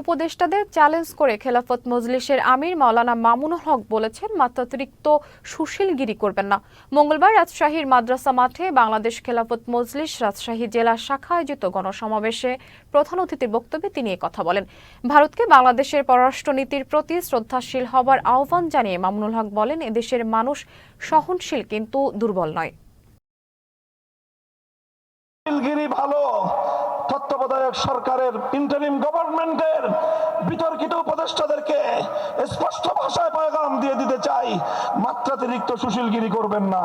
উপদেষ্টাদের চ্যালেঞ্জ করে খেলাফত মজলিসের আমির মাওলানা মামুনুল হক বলেছেন, মাত্রাতিরিক্ত সুশীলগিরি করবেন না। মঙ্গলবার রাজশাহীর মাদ্রাসা মাঠে বাংলাদেশ খেলাফত মজলিস রাজশাহী জেলা শাখা আয়োজিত গণসমাবেশে প্রধান অতিথির বক্তব্যে তিনি কথা বলেন। ভারতকে বাংলাদেশের পররাষ্ট্রনীতির প্রতি শ্রদ্ধাশীল হবার আহ্বান জানিয়ে মামুনুল হক বলেন, এদেশের মানুষ সহনশীল কিন্তু দুর্বল নয়। ভালো তত্ত্বাবধায়ক সরকারের ইন্টারিম গভর্নমেন্টের বিতর্কিত উপদেষ্টাদেরকে স্পষ্ট ভাষায় পয়গাম দিয়ে দিতে চাই, মাত্রাতিরিক্ত সুশীলগিরি করবেন না।